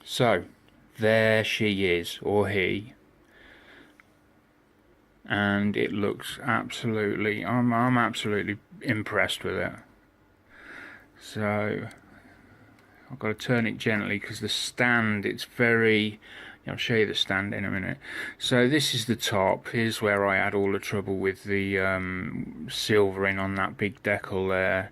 So there she is, or he, and it looks absolutely, I'm absolutely impressed with it. So I've got to turn it gently because the stand, it's very, I'll show you the stand in a minute. So this is the top. Here's where I had all the trouble with the silvering on that big decal there.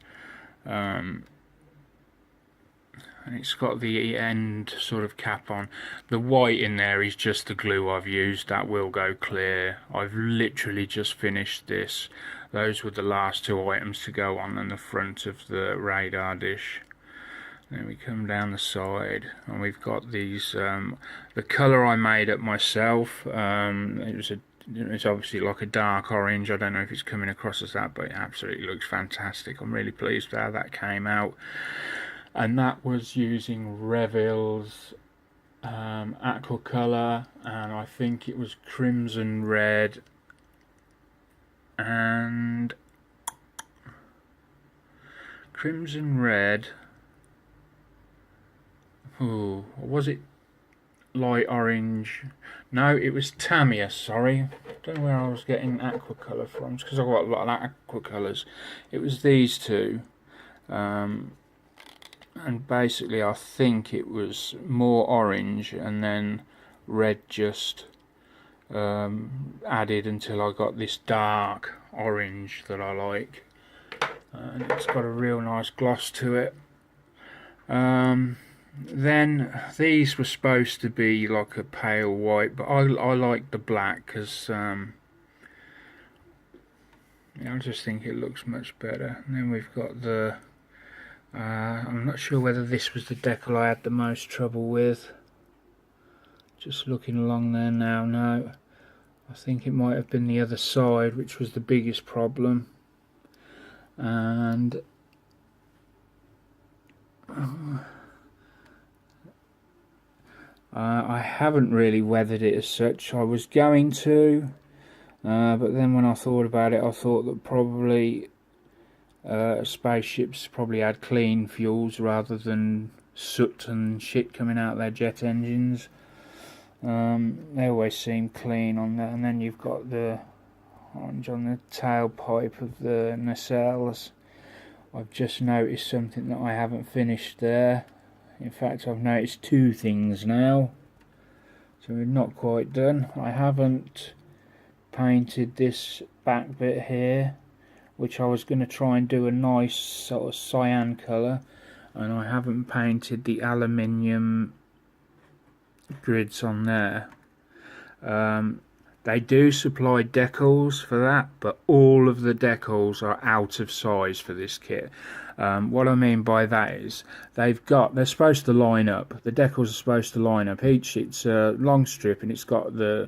And it's got the end sort of cap on. The white in there is just the glue I've used. That will go clear. I've literally just finished this. Those were the last two items to go on the front of the radar dish. Then we come down the side and we've got these, the colour I made up myself. It's obviously like a dark orange. I don't know if it's coming across as that, but it absolutely looks fantastic. I'm really pleased with how that came out. And that was using Reville's aqua colour, and I think it was crimson red and crimson red. Oh, was it light orange? No, it was Tamiya, sorry. I don't know where I was getting aqua colour from. It's because I've got a lot of aqua colours. It was these two. And basically I think it was more orange and then red just added until I got this dark orange that I like. And it's got a real nice gloss to it. Then these were supposed to be like a pale white, but I like the black because I just think it looks much better. And then we've got the I'm not sure whether this was the decal I had the most trouble with. Just looking along there now, no. I think it might have been the other side which was the biggest problem. And I haven't really weathered it as such. I was going to, but then when I thought about it, I thought that probably spaceships probably had clean fuels rather than soot and shit coming out of their jet engines. They always seem clean on that. And then you've got the orange on the tailpipe of the nacelles. I've just noticed something that I haven't finished there. In fact, I've noticed two things now. So we're not quite done. I haven't painted this back bit here, which I was going to try and do a nice sort of cyan colour, and I haven't painted the aluminium grids on there. They do supply decals for that, but all of the decals are out of size for this kit. What I mean by that is they're supposed to line up. The decals are supposed to line up. It's a long strip and it's got the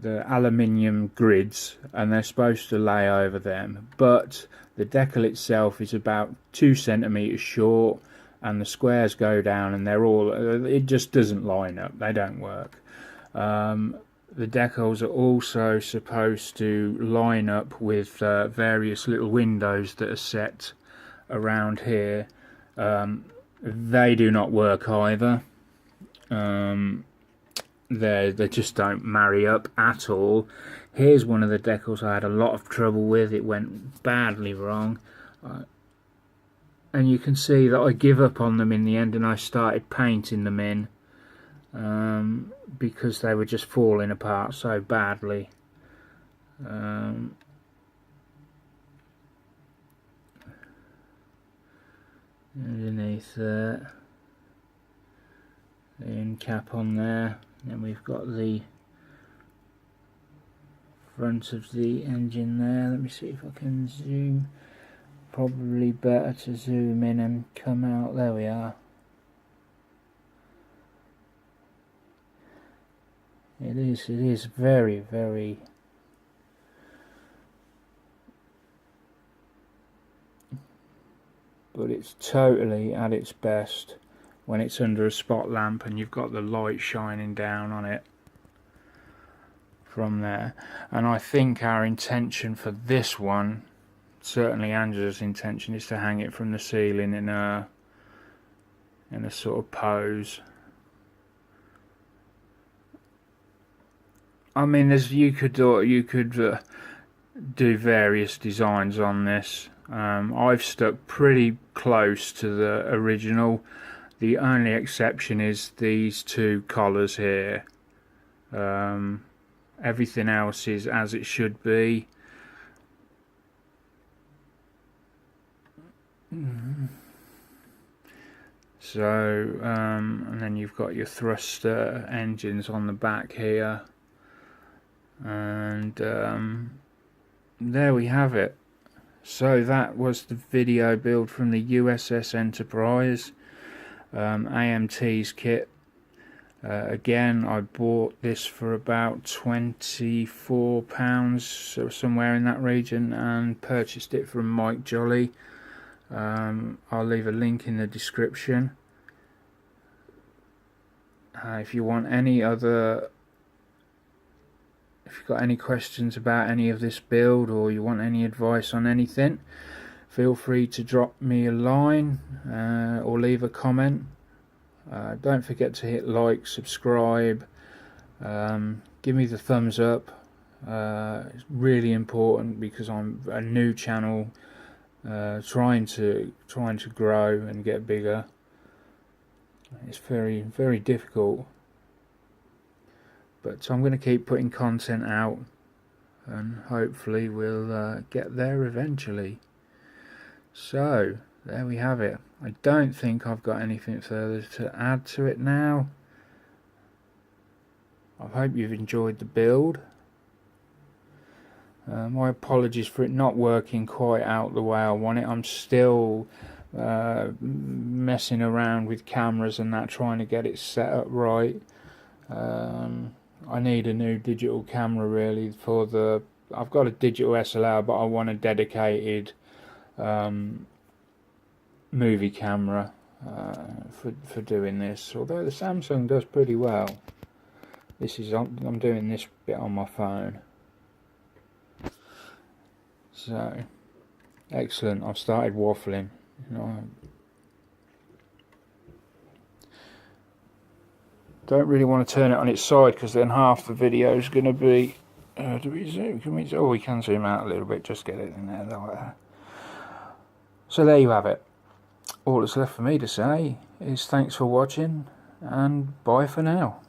aluminium grids and they're supposed to lay over them, but the decal itself is about 2 centimeters short and the squares go down and it just doesn't line up. They don't work. The decals are also supposed to line up with various little windows that are set around here. They do not work either. They just don't marry up at all. Here's one of the decals I had a lot of trouble with. It went badly wrong. And you can see that I give up on them in the end and I started painting them in. Because they were just falling apart so badly. Underneath there, the end cap on there, and we've got the front of the engine there. Let me see if I can zoom. Probably better to zoom in and come out. There we are. It is very, very but it's totally at its best when it's under a spot lamp and you've got the light shining down on it from there. And I think our intention for this one, certainly Angela's intention, is to hang it from the ceiling in a sort of pose. I mean, you could do various designs on this. I've stuck pretty close to the original. The only exception is these two collars here. Everything else is as it should be. So, and then you've got your thruster engines on the back here. And there we have it. So that was the video build from the USS Enterprise, AMT's kit. Again, I bought this for about £24, so somewhere in that region, and purchased it from Mike Jolly. I'll leave a link in the description. If you want if you've got any questions about any of this build, or you want any advice on anything, feel free to drop me a line or leave a comment. Don't forget to hit like, subscribe, give me the thumbs up. It's really important because I'm a new channel, trying to grow and get bigger. It's very difficult, but I'm going to keep putting content out, and hopefully we'll get there eventually. So there we have it. I don't think I've got anything further to add to it now. I hope you've enjoyed the build. My apologies for it not working quite out the way I want it. I'm still messing around with cameras and that, trying to get it set up right. I need a new digital camera really for I've got a digital SLR, but I want a dedicated movie camera for doing this, although the Samsung does pretty well. I'm doing this bit on my phone. So excellent. I've started waffling, you know. Don't really want to turn it on its side, because then half the video is going to be do we zoom? Oh, we can zoom out a little bit, just get it in there like that. So there you have it. All that's left for me to say is thanks for watching, and bye for now.